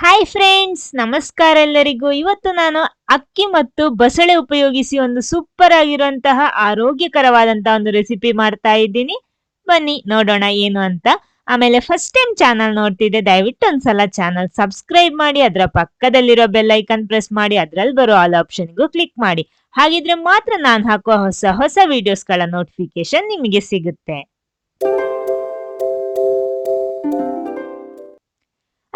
Hi friends, ನಮಸ್ಕಾರ ಎಲ್ಲರಿಗೂ. ಇವತ್ತು ನಾನು ಅಕ್ಕಿ ಮತ್ತು ಬಸಳೆ ಉಪಯೋಗಿಸಿ ಒಂದು ಸೂಪರ್ ಆಗಿರುವಂತಹ ಆರೋಗ್ಯಕರವಾದಂತಹ ಒಂದು ರೆಸಿಪಿ ಮಾಡ್ತಾ ಇದ್ದೀನಿ. ಬನ್ನಿ ನೋಡೋಣ ಏನು ಅಂತ. ಆಮೇಲೆ ಫಸ್ಟ್ ಟೈಮ್ ಚಾನಲ್ ನೋಡ್ತಿದ್ದೆ, ದಯವಿಟ್ಟು ಒಂದ್ಸಲ ಚಾನಲ್ ಸಬ್ಸ್ಕ್ರೈಬ್ ಮಾಡಿ, ಅದರ ಪಕ್ಕದಲ್ಲಿರೋ ಬೆಲ್ ಐಕನ್ ಪ್ರೆಸ್ ಮಾಡಿ, ಅದ್ರಲ್ಲಿ ಬರೋ ಆಲ್ ಆಪ್ಷನ್ಗೂ ಕ್ಲಿಕ್ ಮಾಡಿ. ಹಾಗಿದ್ರೆ ಮಾತ್ರ ನಾನು ಹಾಕುವ ಹೊಸ ಹೊಸ ವಿಡಿಯೋಸ್ಗಳ ನೋಟಿಫಿಕೇಶನ್ ನಿಮಗೆ ಸಿಗುತ್ತೆ.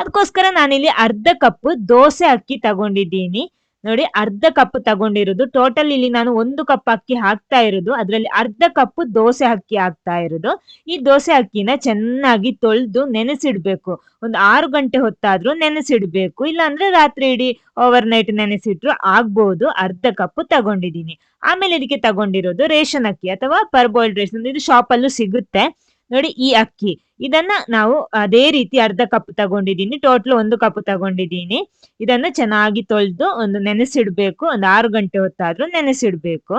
ಅದಕ್ಕೋಸ್ಕರ ನಾನಿಲ್ಲಿ ಅರ್ಧ ಕಪ್ ದೋಸೆ ಅಕ್ಕಿ ತಗೊಂಡಿದ್ದೀನಿ. ನೋಡಿ, ಅರ್ಧ ಕಪ್ ತಗೊಂಡಿರೋದು. ಟೋಟಲ್ ಇಲ್ಲಿ ನಾನು 1 ಕಪ್ ಅಕ್ಕಿ ಹಾಕ್ತಾ ಇರೋದು, ಅದರಲ್ಲಿ ಅರ್ಧ ಕಪ್ ದೋಸೆ ಅಕ್ಕಿ ಹಾಕ್ತಾ ಇರೋದು. ಈ ದೋಸೆ ಅಕ್ಕಿನ ಚೆನ್ನಾಗಿ ತೊಳೆದು ನೆನೆಸಿಡ್ಬೇಕು. ಒಂದು 6 ಗಂಟೆ ಹೊತ್ತಾದ್ರೂ ನೆನೆಸಿಡ್ಬೇಕು, ಇಲ್ಲಾಂದ್ರೆ ರಾತ್ರಿ ಇಡೀ ಓವರ್ ನೈಟ್ ನೆನೆಸಿಟ್ರು ಆಗ್ಬಹುದು. ಅರ್ಧ ಕಪ್ ತಗೊಂಡಿದ್ದೀನಿ. ಆಮೇಲೆ ಇದಕ್ಕೆ ತಗೊಂಡಿರೋದು ರೇಷನ್ ಅಕ್ಕಿ ಅಥವಾ ಪರ್ಬೋಲ್ಡ್ ರೈಸ್, ಇದು ಶಾಪ್ ಅಲ್ಲೂ ಸಿಗುತ್ತೆ. ನೋಡಿ, ಈ ಅಕ್ಕಿ ಇದನ್ನ ನಾವು ಅದೇ ರೀತಿ ಅರ್ಧ ಕಪ್ ತಗೊಂಡಿದ್ದೀನಿ. ಟೋಟಲ್ 1 ಕಪ್ ತಗೊಂಡಿದ್ದೀನಿ. ಇದನ್ನ ಚೆನ್ನಾಗಿ ತೊಳೆದು ಒಂದು ನೆನೆಸಿಡ್ಬೇಕು. ಒಂದು 6 ಗಂಟೆ ಹೊತ್ತಾದ್ರೂ ನೆನೆಸಿಡ್ಬೇಕು.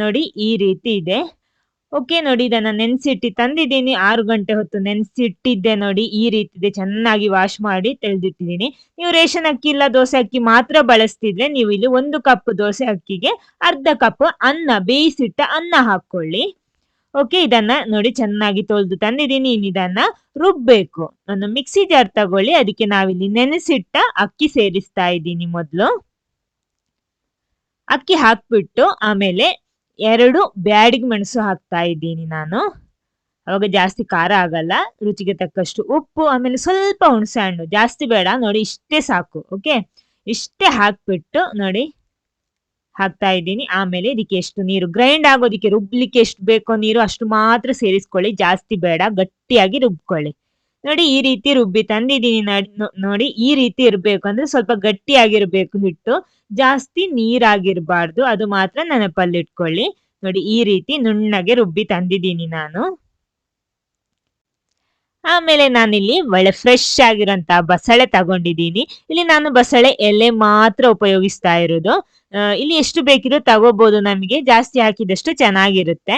ನೋಡಿ, ಈ ರೀತಿ ಇದೆ. ಓಕೆ, ನೋಡಿ, ಇದನ್ನ ನೆನೆಸಿಟ್ಟು ತಂದಿದ್ದೀನಿ. 6 ಗಂಟೆ ಹೊತ್ತು ನೆನೆಸಿಟ್ಟಿದ್ದೆ. ನೋಡಿ, ಈ ರೀತಿ ಇದೆ. ಚೆನ್ನಾಗಿ ವಾಶ್ ಮಾಡಿ ತೆಗೆದಿಟ್ಟಿದ್ದೀನಿ. ನೀವು ರೇಷನ್ ಅಕ್ಕಿ ಇಲ್ಲ ದೋಸೆ ಅಕ್ಕಿ ಮಾತ್ರ ಬಳಸ್ತಿದ್ರೆ ನೀವು ಇಲ್ಲಿ 1 ಕಪ್ ದೋಸೆ ಅಕ್ಕಿಗೆ ಅರ್ಧ ಕಪ್ ಅನ್ನ, ಬೇಯಿಸಿಟ್ಟ ಅನ್ನ ಹಾಕೊಳ್ಳಿ. ಓಕೆ, ಇದನ್ನ ನೋಡಿ ಚೆನ್ನಾಗಿ ತೊಳೆದು ತಂದಿದ್ದೀನಿ. ಇದನ್ನ ರುಬ್ಬೇಕು. ಒಂದು ಮಿಕ್ಸಿ ಜಾರ್ ತಗೊಳ್ಳಿ. ಅದಕ್ಕೆ ನಾವಿಲ್ಲಿ ನೆನೆಸಿಟ್ಟ ಅಕ್ಕಿ ಸೇರಿಸ್ತಾ ಇದ್ದೀನಿ. ಮೊದಲು ಅಕ್ಕಿ ಹಾಕ್ಬಿಟ್ಟು ಆಮೇಲೆ 2 ಬ್ಯಾಡಗಿ ಮೆಣಸು ಹಾಕ್ತಾ ಇದ್ದೀನಿ ನಾನು. ಅವಾಗ ಜಾಸ್ತಿ ಖಾರ ಆಗಲ್ಲ. ರುಚಿಗೆ ತಕ್ಕಷ್ಟು ಉಪ್ಪು, ಆಮೇಲೆ ಸ್ವಲ್ಪ ಹುಣಸೆ ಹಣ್ಣು, ಜಾಸ್ತಿ ಬೇಡ. ನೋಡಿ, ಇಷ್ಟೇ ಸಾಕು. ಓಕೆ, ಇಷ್ಟೇ ಹಾಕ್ಬಿಟ್ಟು ನೋಡಿ ಹಾಕ್ತಾ ಇದ್ದೀನಿ. ಆಮೇಲೆ ಇದಕ್ಕೆ ಎಷ್ಟು ನೀರು, ಗ್ರೈಂಡ್ ಆಗೋದಿಕ್ಕೆ ರುಬ್ಲಿಕ್ಕೆ ಎಷ್ಟು ಬೇಕೋ ನೀರು ಅಷ್ಟು ಮಾತ್ರ ಸೇರಿಸ್ಕೊಳ್ಳಿ, ಜಾಸ್ತಿ ಬೇಡ. ಗಟ್ಟಿಯಾಗಿ ರುಬ್ಕೊಳ್ಳಿ. ನೋಡಿ, ಈ ರೀತಿ ರುಬ್ಬಿ ತಂದಿದ್ದೀನಿ. ನೋಡಿ, ಈ ರೀತಿ ಇರ್ಬೇಕು. ಅಂದ್ರೆ ಸ್ವಲ್ಪ ಗಟ್ಟಿಯಾಗಿರ್ಬೇಕು ಹಿಟ್ಟು, ಜಾಸ್ತಿ ನೀರಾಗಿರ್ಬಾರ್ದು. ಅದು ಮಾತ್ರ ನೆನಪಲ್ಲಿಟ್ಕೊಳ್ಳಿ. ನೋಡಿ, ಈ ರೀತಿ ನುಣ್ಣಗೆ ರುಬ್ಬಿ ತಂದಿದ್ದೀನಿ ನಾನು. ಆಮೇಲೆ ನಾನಿಲ್ಲಿ ಒಳ್ಳೆ ಫ್ರೆಶ್ ಆಗಿರೋಂತಹ ಬಸಳೆ ತಗೊಂಡಿದ್ದೀನಿ. ಇಲ್ಲಿ ನಾನು ಬಸಳೆ ಎಲೆ ಮಾತ್ರ ಉಪಯೋಗಿಸ್ತಾ ಇರೋದು. ಇಲ್ಲಿ ಎಷ್ಟು ಬೇಕಿರೋ ತಗೋಬಹುದು. ನಮಗೆ ಜಾಸ್ತಿ ಹಾಕಿದಷ್ಟು ಚೆನ್ನಾಗಿರುತ್ತೆ.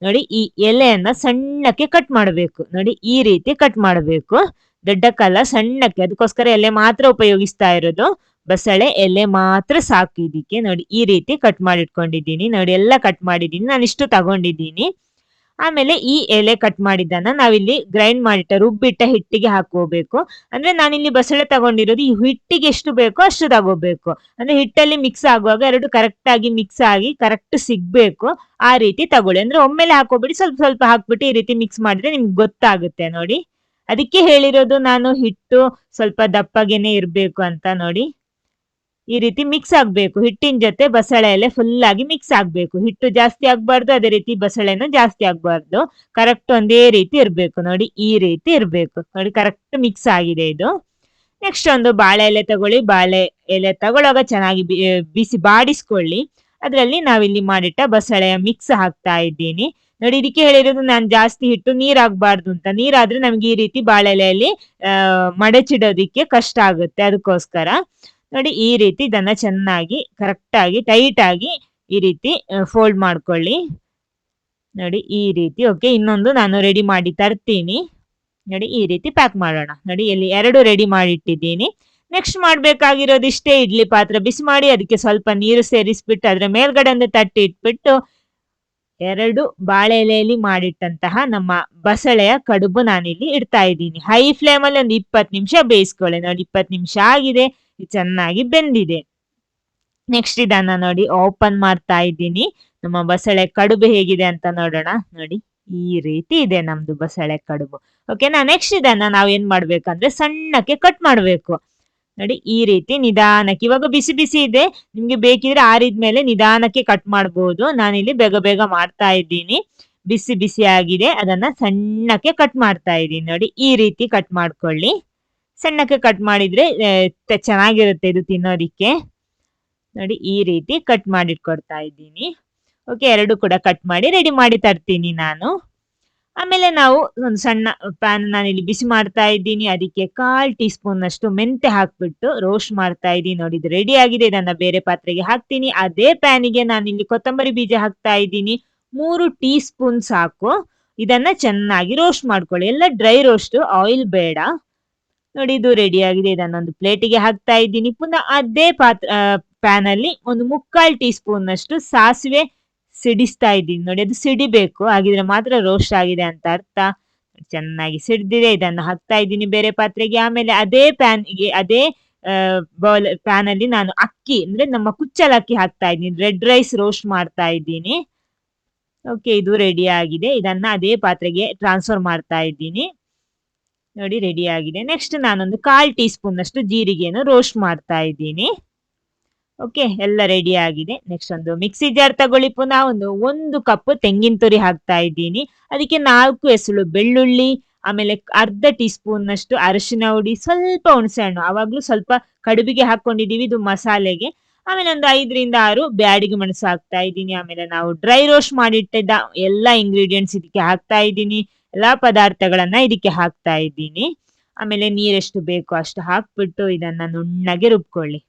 ನೋಡಿ, ಈ ಎಲೆಯನ್ನ ಸಣ್ಣಕ್ಕೆ ಕಟ್ ಮಾಡಬೇಕು. ನೋಡಿ, ಈ ರೀತಿ ಕಟ್ ಮಾಡಬೇಕು. ದೊಡ್ಡಕ್ಕಲ್ಲ, ಸಣ್ಣಕ್ಕೆ. ಅದಕ್ಕೋಸ್ಕರ ಎಲೆ ಮಾತ್ರ ಉಪಯೋಗಿಸ್ತಾ ಇರೋದು. ಬಸಳೆ ಎಲೆ ಮಾತ್ರ ಸಾಕು ಇದಕ್ಕೆ. ನೋಡಿ, ಈ ರೀತಿ ಕಟ್ ಮಾಡಿಟ್ಕೊಂಡಿದ್ದೀನಿ. ನೋಡಿ, ಎಲ್ಲ ಕಟ್ ಮಾಡಿದ್ದೀನಿ. ನಾನು ಇಷ್ಟು ತಗೊಂಡಿದ್ದೀನಿ. ಆಮೇಲೆ ಈ ಎಲೆ ಕಟ್ ಮಾಡಿದ್ದನ್ನ ನಾವಿಲ್ಲಿ ಗ್ರೈಂಡ್ ಮಾಡಿಟ್ಟ ರುಬ್ಬಿಟ್ಟ ಹಿಟ್ಟಿಗೆ ಹಾಕೋಬೇಕು. ಅಂದ್ರೆ ನಾನಿಲ್ಲಿ ಬಸಳೆ ತಗೊಂಡಿರೋದು ಈ ಹಿಟ್ಟಿಗೆ ಎಷ್ಟು ಬೇಕೋ ಅಷ್ಟು ತಗೋಬೇಕು. ಅಂದ್ರೆ ಹಿಟ್ಟಲ್ಲಿ ಮಿಕ್ಸ್ ಆಗುವಾಗ 2 ಕರೆಕ್ಟ್ ಆಗಿ ಮಿಕ್ಸ್ ಆಗಿ ಕರೆಕ್ಟ್ ಸಿಗ್ಬೇಕು. ಆ ರೀತಿ ತಗೊಳ್ಳಿ. ಅಂದ್ರೆ ಒಮ್ಮೆಲೆ ಹಾಕೋಬಿಡಿ, ಸ್ವಲ್ಪ ಸ್ವಲ್ಪ ಹಾಕ್ಬಿಟ್ಟು ಈ ರೀತಿ ಮಿಕ್ಸ್ ಮಾಡಿದ್ರೆ ನಿಮ್ಗೆ ಗೊತ್ತಾಗುತ್ತೆ. ನೋಡಿ, ಅದಕ್ಕೆ ಹೇಳಿರೋದು ನಾನು ಹಿಟ್ಟು ಸ್ವಲ್ಪ ದಪ್ಪಗೆನೆ ಇರ್ಬೇಕು ಅಂತ. ನೋಡಿ, ಈ ರೀತಿ ಮಿಕ್ಸ್ ಆಗ್ಬೇಕು. ಹಿಟ್ಟಿನ ಜೊತೆ ಬಸಳೆ ಎಲೆ ಫುಲ್ ಆಗಿ ಮಿಕ್ಸ್ ಆಗ್ಬೇಕು. ಹಿಟ್ಟು ಜಾಸ್ತಿ ಆಗ್ಬಾರ್ದು, ಅದೇ ರೀತಿ ಬಸಳೆನೂ ಜಾಸ್ತಿ ಆಗ್ಬಾರ್ದು. ಕರೆಕ್ಟ್ ಒಂದೇ ರೀತಿ ಇರ್ಬೇಕು. ನೋಡಿ, ಈ ರೀತಿ ಇರ್ಬೇಕು. ನೋಡಿ, ಕರೆಕ್ಟ್ ಮಿಕ್ಸ್ ಆಗಿದೆ ಇದು. ನೆಕ್ಸ್ಟ್ ಒಂದು ಬಾಳೆ ಎಲೆ ತಗೊಳ್ಳಿ. ಬಾಳೆ ಎಲೆ ತಗೊಳ್ಳುವಾಗ ಚೆನ್ನಾಗಿ ಬಿಸಿ ಬಾಡಿಸ್ಕೊಳ್ಳಿ. ಅದರಲ್ಲಿ ನಾವಿಲ್ಲಿ ಮಾಡಿಟ್ಟ ಬಸಳೆಯ ಮಿಕ್ಸ್ ಹಾಕ್ತಾ ಇದ್ದೀನಿ. ನೋಡಿ, ಇದಕ್ಕೆ ಹೇಳಿರೋದು ನಾನು ಜಾಸ್ತಿ ಹಿಟ್ಟು ನೀರಾಗಬಾರ್ದು ಅಂತ. ನೀರಾದ್ರೆ ನಮ್ಗೆ ಈ ರೀತಿ ಬಾಳೆ ಎಲೆಯಲ್ಲಿ ಮಡಚಿಡೋದಿಕ್ಕೆ ಕಷ್ಟ ಆಗುತ್ತೆ. ಅದಕ್ಕೋಸ್ಕರ ನೋಡಿ, ಈ ರೀತಿ ಇದನ್ನ ಚೆನ್ನಾಗಿ ಕರೆಕ್ಟ್ ಆಗಿ ಟೈಟ್ ಆಗಿ ಈ ರೀತಿ ಫೋಲ್ಡ್ ಮಾಡ್ಕೊಳ್ಳಿ. ನೋಡಿ, ಈ ರೀತಿ. ಓಕೆ, ಇನ್ನೊಂದು ನಾನು ರೆಡಿ ಮಾಡಿ ತರ್ತೀನಿ. ನೋಡಿ, ಈ ರೀತಿ ಪ್ಯಾಕ್ ಮಾಡೋಣ. ನೋಡಿ, ಇಲ್ಲಿ 2 ರೆಡಿ ಮಾಡಿ ಇಟ್ಟಿದ್ದೀನಿ. ನೆಕ್ಸ್ಟ್ ಮಾಡ್ಬೇಕಾಗಿರೋದು ಇಷ್ಟೇ. ಇಡ್ಲಿ ಪಾತ್ರೆ ಬಿಸಿ ಮಾಡಿ ಅದಕ್ಕೆ ಸ್ವಲ್ಪ ನೀರು ಸೇರಿಸ್ಬಿಟ್ಟು ಅದ್ರ ಮೇಲ್ಗಡೆ ಒಂದು ತಟ್ಟಿ ಇಟ್ಬಿಟ್ಟು 2 ಬಾಳೆ ಎಲೆಯಲ್ಲಿ ಮಾಡಿಟ್ಟಂತಹ ನಮ್ಮ ಬಸಳೆಯ ಕಡುಬು ನಾನಿಲ್ಲಿ ಇಡ್ತಾ ಇದ್ದೀನಿ. ಹೈ ಫ್ಲೇಮ್ ಅಲ್ಲಿ ಒಂದು 20 ನಿಮಿಷ ಬೇಯಿಸ್ಕೊಳ್ಳಿ. ನೋಡಿ, 20 ನಿಮಿಷ ಆಗಿದೆ. ಚೆನ್ನಾಗಿ ಬೆಂದಿದೆ. ನೆಕ್ಸ್ಟ್ ಇದನ್ನ ನೋಡಿ ಓಪನ್ ಮಾಡ್ತಾ ಇದ್ದೀನಿ. ನಮ್ಮ ಬಸಳೆ ಕಡುಬು ಹೇಗಿದೆ ಅಂತ ನೋಡೋಣ. ನೋಡಿ, ಈ ರೀತಿ ಇದೆ ನಮ್ದು ಬಸಳೆ ಕಡುಬು. ಓಕೆನಾ. ನೆಕ್ಸ್ಟ್ ಇದನ್ನ ನಾವ್ ಏನ್ ಮಾಡ್ಬೇಕಂದ್ರೆ ಸಣ್ಣಕ್ಕೆ ಕಟ್ ಮಾಡ್ಬೇಕು. ನೋಡಿ, ಈ ರೀತಿ ನಿಧಾನಕ್ಕೆ. ಇವಾಗ ಬಿಸಿ ಬಿಸಿ ಇದೆ, ನಿಮ್ಗೆ ಬೇಕಿದ್ರೆ ಆರಿದ್ಮೇಲೆ ನಿಧಾನಕ್ಕೆ ಕಟ್ ಮಾಡ್ಬೋದು. ನಾನಿಲ್ಲಿ ಬೇಗ ಬೇಗ ಮಾಡ್ತಾ ಇದ್ದೀನಿ. ಬಿಸಿ ಬಿಸಿ ಆಗಿದೆ, ಅದನ್ನ ಸಣ್ಣಕ್ಕೆ ಕಟ್ ಮಾಡ್ತಾ ಇದ್ದೀನಿ. ನೋಡಿ, ಈ ರೀತಿ ಕಟ್ ಮಾಡ್ಕೊಳ್ಳಿ. ಸಣ್ಣಕ್ಕೆ ಕಟ್ ಮಾಡಿದ್ರೆ ಚೆನ್ನಾಗಿರುತ್ತೆ ಇದು ತಿನ್ನೋದಿಕ್ಕೆ. ನೋಡಿ, ಈ ರೀತಿ ಕಟ್ ಮಾಡಿಟ್ಕೊಡ್ತಾ ಇದ್ದೀನಿ. ಓಕೆ, 2 ಕೂಡ ಕಟ್ ಮಾಡಿ ರೆಡಿ ಮಾಡಿ ತರ್ತೀನಿ ನಾನು. ಆಮೇಲೆ ನಾವು ಒಂದು ಸಣ್ಣ ಪ್ಯಾನ್ ನಾನಿಲ್ಲಿ ಬಿಸಿ ಮಾಡ್ತಾ ಇದ್ದೀನಿ. ಅದಕ್ಕೆ 1/4 ಟೀ ಸ್ಪೂನ್ ಅಷ್ಟು ಮೆಂತೆ ಹಾಕ್ಬಿಟ್ಟು ರೋಸ್ಟ್ ಮಾಡ್ತಾ ಇದ್ದೀನಿ. ನೋಡಿ, ಇದು ರೆಡಿ ಆಗಿದೆ. ಇದನ್ನ ಬೇರೆ ಪಾತ್ರೆಗೆ ಹಾಕ್ತೀನಿ. ಅದೇ ಪ್ಯಾನಿಗೆ ನಾನಿಲ್ಲಿ ಕೊತ್ತಂಬರಿ ಬೀಜ ಹಾಕ್ತಾ ಇದ್ದೀನಿ. 3 ಟೀ ಸ್ಪೂನ್ ಸಾಕು. ಇದನ್ನ ಚೆನ್ನಾಗಿ ರೋಸ್ಟ್ ಮಾಡ್ಕೊಳ್ಳಿ. ಎಲ್ಲ ಡ್ರೈ ರೋಸ್ಟ್, ಆಯಿಲ್ ಬೇಡ. ನೋಡಿ ಇದು ರೆಡಿ ಆಗಿದೆ. ಇದನ್ನೊಂದು ಪ್ಲೇಟಿಗೆ ಹಾಕ್ತಾ ಇದ್ದೀನಿ. ಪುನಃ ಅದೇ ಪ್ಯಾನ್ ಅಲ್ಲಿ ಒಂದು 3/4 ಟೀ ಸ್ಪೂನ್ ನಷ್ಟು ಸಾಸಿವೆ ಸಿಡಿಸ್ತಾ ಇದ್ದೀನಿ. ನೋಡಿ ಅದು ಸಿಡಿಬೇಕು, ಹಾಗಿದ್ರೆ ಮಾತ್ರ ರೋಸ್ಟ್ ಆಗಿದೆ ಅಂತ ಅರ್ಥ. ಚೆನ್ನಾಗಿ ಸಿಡ್ದಿದೆ, ಇದನ್ನ ಹಾಕ್ತಾ ಇದ್ದೀನಿ ಬೇರೆ ಪಾತ್ರೆಗೆ. ಆಮೇಲೆ ಅದೇ ಪ್ಯಾನ್ಗೆ ಅದೇ ಪ್ಯಾನ್ ಅಲ್ಲಿ ನಾನು ಅಕ್ಕಿ ಅಂದ್ರೆ ನಮ್ಮ ಕುಚ್ಚಲ ಅಕ್ಕಿ ಹಾಕ್ತಾ ಇದ್ದೀನಿ. ರೆಡ್ ರೈಸ್ ರೋಸ್ಟ್ ಮಾಡ್ತಾ ಇದ್ದೀನಿ. ಓಕೆ, ಇದು ರೆಡಿ ಆಗಿದೆ. ಇದನ್ನ ಅದೇ ಪಾತ್ರೆಗೆ ಟ್ರಾನ್ಸ್ಫರ್ ಮಾಡ್ತಾ ಇದ್ದೀನಿ. ನೋಡಿ ರೆಡಿ ಆಗಿದೆ. ನೆಕ್ಸ್ಟ್ ನಾನೊಂದು 1/4 ಟೀ ಸ್ಪೂನ್ ನಷ್ಟು ಜೀರಿಗೆಯನ್ನು ರೋಸ್ಟ್ ಮಾಡ್ತಾ ಇದ್ದೀನಿ. ಓಕೆ, ಎಲ್ಲ ರೆಡಿ ಆಗಿದೆ. ನೆಕ್ಸ್ಟ್ ಒಂದು ಮಿಕ್ಸಿ ಜಾರ್ ತಗೊಳ್ಳಿ. ಪುನಃ ಒಂದು ಕಪ್ ತೆಂಗಿನ ತುರಿ ಹಾಕ್ತಾ ಇದ್ದೀನಿ. ಅದಕ್ಕೆ 4 ಎಸಳು ಬೆಳ್ಳುಳ್ಳಿ, ಆಮೇಲೆ ಅರ್ಧ ಟೀ ಸ್ಪೂನ್ ನಷ್ಟು ಅರಿಶಿನ ಹುಡಿ, ಸ್ವಲ್ಪ ಹುಣಸೆ ಹಣ್ಣು, ಅವಾಗ್ಲೂ ಸ್ವಲ್ಪ ಕಡುಬಿಗೆ ಹಾಕೊಂಡಿದೀವಿ, ಇದು ಮಸಾಲೆಗೆ. ಆಮೇಲೆ ಒಂದು 5ರಿಂದ 6 ಬ್ಯಾಡಿಗೆ ಮೆಣಸು ಹಾಕ್ತಾ ಇದ್ದೀನಿ. ಆಮೇಲೆ ನಾವು ಡ್ರೈ ರೋಸ್ಟ್ ಮಾಡಿಟ್ಟಿದ್ದ ಎಲ್ಲಾ ಇಂಗ್ರೀಡಿಯೆಂಟ್ಸ್ ಇದಕ್ಕೆ ಹಾಕ್ತಾ ಇದ್ದೀನಿ. ಎಲ್ಲಾ ಪದಾರ್ಥಗಳನ್ನ ಇದಕ್ಕೆ ಹಾಕ್ತಾ ಇದ್ದೀನಿ. ಆಮೇಲೆ ನೀರೆಷ್ಟು ಬೇಕು ಅಷ್ಟು ಹಾಕ್ಬಿಟ್ಟು ಇದನ್ನ ನುಣ್ಣಗೆ ರುಬ್ಕೊಳ್ಳಿ.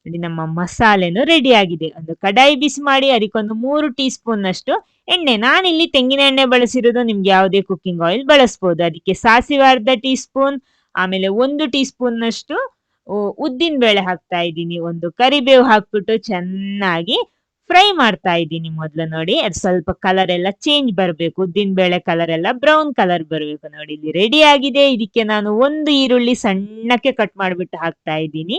ನೋಡಿ ನಮ್ಮ ಮಸಾಲೆನು ರೆಡಿ ಆಗಿದೆ. ಒಂದು ಕಡಾಯಿ ಬಿಸಿ ಮಾಡಿ ಅದಕ್ಕೊಂದು 3 ಟೀ ಸ್ಪೂನ್ ನಷ್ಟು ಎಣ್ಣೆ, ನಾನಿಲ್ಲಿ ತೆಂಗಿನ ಎಣ್ಣೆ ಬಳಸಿರೋದು, ನಿಮ್ಗೆ ಯಾವುದೇ ಕುಕ್ಕಿಂಗ್ ಆಯಿಲ್ ಬಳಸಬಹುದು. ಅದಕ್ಕೆ ಸಾಸಿವೆ ಅರ್ಧ ಟೀ ಸ್ಪೂನ್, ಆಮೇಲೆ 1 ಟೀ ಸ್ಪೂನ್ ನಷ್ಟು ಉದ್ದಿನ ಬೇಳೆ ಹಾಕ್ತಾ ಇದ್ದೀನಿ. ಒಂದು ಕರಿಬೇವು ಹಾಕ್ಬಿಟ್ಟು ಚೆನ್ನಾಗಿ ಫ್ರೈ ಮಾಡ್ತಾ ಇದ್ದೀನಿ. ಮೊದಲು ನೋಡಿ ಅದು ಸ್ವಲ್ಪ ಕಲರ್ ಎಲ್ಲ ಚೇಂಜ್ ಬರಬೇಕು, ಉದ್ದಿನ ಬೇಳೆ ಕಲರ್ ಎಲ್ಲ ಬ್ರೌನ್ ಕಲರ್ ಬರಬೇಕು. ನೋಡಿ ಇಲ್ಲಿ ರೆಡಿ ಆಗಿದೆ. ಇದಕ್ಕೆ ನಾನು 1 ಈರುಳ್ಳಿ ಸಣ್ಣಕ್ಕೆ ಕಟ್ ಮಾಡಿಬಿಟ್ಟು ಹಾಕ್ತಾ ಇದ್ದೀನಿ.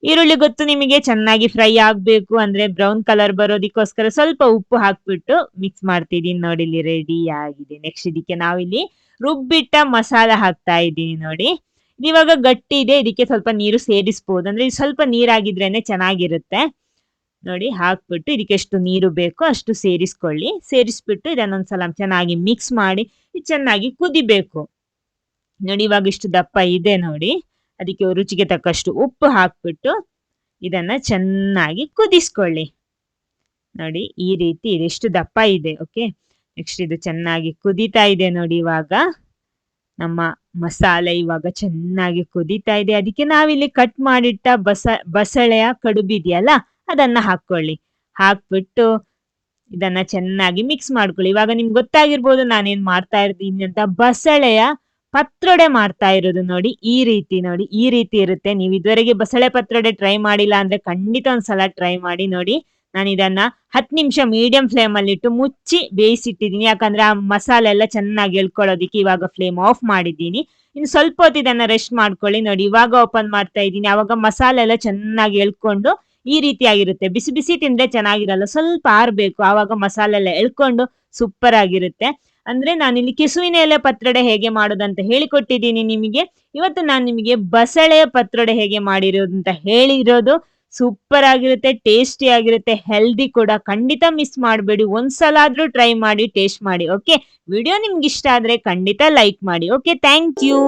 ಈರುಳ್ಳಿ ಗೊತ್ತು ನಿಮಗೆ, ಚೆನ್ನಾಗಿ ಫ್ರೈ ಆಗ್ಬೇಕು ಅಂದ್ರೆ ಬ್ರೌನ್ ಕಲರ್ ಬರೋದಕ್ಕೋಸ್ಕರ ಸ್ವಲ್ಪ ಉಪ್ಪು ಹಾಕ್ಬಿಟ್ಟು ಮಿಕ್ಸ್ ಮಾಡ್ತಿದ್ದೀನಿ. ನೋಡಿ ಇಲ್ಲಿ ರೆಡಿ ಆಗಿದೆ. ನೆಕ್ಸ್ಟ್ ಇದಕ್ಕೆ ನಾವಿಲ್ಲಿ ರುಬ್ಬಿಟ್ಟ ಮಸಾಲ ಹಾಕ್ತಾ ಇದ್ದೀನಿ. ನೋಡಿ ಇವಾಗ ಗಟ್ಟಿ ಇದೆ, ಇದಕ್ಕೆ ಸ್ವಲ್ಪ ನೀರು ಸೇರಿಸಬಹುದು, ಅಂದ್ರೆ ಸ್ವಲ್ಪ ನೀರಾಗಿದ್ರೇನೆ ಚೆನ್ನಾಗಿರುತ್ತೆ. ನೋಡಿ ಹಾಕ್ಬಿಟ್ಟು ಇದಕ್ಕೆ ಎಷ್ಟು ನೀರು ಬೇಕೋ ಅಷ್ಟು ಸೇರಿಸ್ಕೊಳ್ಳಿ. ಸೇರಿಸ್ಬಿಟ್ಟು ಇದನ್ನೊಂದ್ಸಲ ಚೆನ್ನಾಗಿ ಮಿಕ್ಸ್ ಮಾಡಿ ಚೆನ್ನಾಗಿ ಕುದಿಬೇಕು. ನೋಡಿ ಇವಾಗ ಇಷ್ಟು ದಪ್ಪ ಇದೆ. ನೋಡಿ ಅದಕ್ಕೆ ರುಚಿಗೆ ತಕ್ಕಷ್ಟು ಉಪ್ಪು ಹಾಕ್ಬಿಟ್ಟು ಇದನ್ನ ಚೆನ್ನಾಗಿ ಕುದಿಸ್ಕೊಳ್ಳಿ. ನೋಡಿ ಈ ರೀತಿ ಇದೆಷ್ಟು ದಪ್ಪ ಇದೆ. ಓಕೆ, ನೆಕ್ಸ್ಟ್ ಇದು ಚೆನ್ನಾಗಿ ಕುದೀತಾ ಇದೆ. ನೋಡಿ ಇವಾಗ ನಮ್ಮ ಮಸಾಲೆ ಇವಾಗ ಚೆನ್ನಾಗಿ ಕುದೀತಾ ಇದೆ. ಅದಕ್ಕೆ ನಾವಿಲ್ಲಿ ಕಟ್ ಮಾಡಿಟ್ಟ ಬಸಳೆಯ ಕಡುಬು ಇದೆಯಲ್ಲ ಅದನ್ನ ಹಾಕೊಳ್ಳಿ. ಹಾಕ್ಬಿಟ್ಟು ಇದನ್ನ ಚೆನ್ನಾಗಿ ಮಿಕ್ಸ್ ಮಾಡ್ಕೊಳ್ಳಿ. ಇವಾಗ ನಿಮ್ಗೆ ಗೊತ್ತಾಗಿರ್ಬೋದು ನಾನೇನ್ ಮಾಡ್ತಾ ಇರ್ತೀನಿ ಅಂತ. ಬಸಳೆಯ ಪತ್ರೊಡೆ ಮಾಡ್ತಾ ಇರೋದು. ನೋಡಿ ಈ ರೀತಿ, ನೋಡಿ ಈ ರೀತಿ ಇರುತ್ತೆ. ನೀವು ಇದುವರೆಗೆ ಬಸಳೆ ಪತ್ರೊಡೆ ಟ್ರೈ ಮಾಡಿಲ್ಲ ಅಂದ್ರೆ ಖಂಡಿತ ಒಂದ್ಸಲ ಟ್ರೈ ಮಾಡಿ. ನೋಡಿ ನಾನು ಇದನ್ನ 10 ನಿಮಿಷ ಮೀಡಿಯಂ ಫ್ಲೇಮ್ ಅಲ್ಲಿ ಇಟ್ಟು ಮುಚ್ಚಿ ಬೇಯಿಸಿಟ್ಟಿದ್ದೀನಿ. ಯಾಕಂದ್ರೆ ಆ ಮಸಾಲೆ ಎಲ್ಲ ಚೆನ್ನಾಗಿ ಎಳ್ಕೊಳ್ಳೋದಿಕ್ಕೆ. ಇವಾಗ ಫ್ಲೇಮ್ ಆಫ್ ಮಾಡಿದ್ದೀನಿ. ಇನ್ನು ಸ್ವಲ್ಪ ಹೊತ್ತು ಇದನ್ನ ರೆಸ್ಟ್ ಮಾಡ್ಕೊಳ್ಳಿ. ನೋಡಿ ಇವಾಗ ಓಪನ್ ಮಾಡ್ತಾ ಇದ್ದೀನಿ. ಅವಾಗ ಮಸಾಲೆ ಎಲ್ಲ ಚೆನ್ನಾಗಿ ಎಳ್ಕೊಂಡು ಈ ರೀತಿ ಆಗಿರುತ್ತೆ. ಬಿಸಿ ಬಿಸಿ ತಿಂದ್ರೆ ಚೆನ್ನಾಗಿರಲ್ಲ, ಸ್ವಲ್ಪ ಆರ್ಬೇಕು, ಆವಾಗ ಮಸಾಲೆ ಎಲ್ಲ ಎಳ್ಕೊಂಡು ಸೂಪರ್ ಆಗಿರುತ್ತೆ. ಅಂದ್ರೆ ನಾನಿಲ್ಲಿ ಕೆಸುವಿನ ಎಲೆ ಪತ್ರೊಡೆ ಹೇಗೆ ಮಾಡೋದಂತ ಹೇಳಿಕೊಟ್ಟಿದ್ದೀನಿ ನಿಮಗೆ. ಇವತ್ತು ನಾನು ನಿಮಗೆ ಬಸಳೆಯ ಪತ್ರೊಡೆ ಹೇಗೆ ಮಾಡಿರೋದು ಅಂತ ಹೇಳಿರೋದು. ಸೂಪರ್ ಆಗಿರುತ್ತೆ, ಟೇಸ್ಟಿ ಆಗಿರುತ್ತೆ, ಹೆಲ್ದಿ ಕೂಡ. ಖಂಡಿತ ಮಿಸ್ ಮಾಡಬೇಡಿ, ಒಂದ್ಸಲ ಆದ್ರೂ ಟ್ರೈ ಮಾಡಿ, ಟೇಸ್ಟ್ ಮಾಡಿ. ಓಕೆ, ವಿಡಿಯೋ ನಿಮ್ಗೆ ಇಷ್ಟ ಆದ್ರೆ ಖಂಡಿತ ಲೈಕ್ ಮಾಡಿ. Okay, thank you.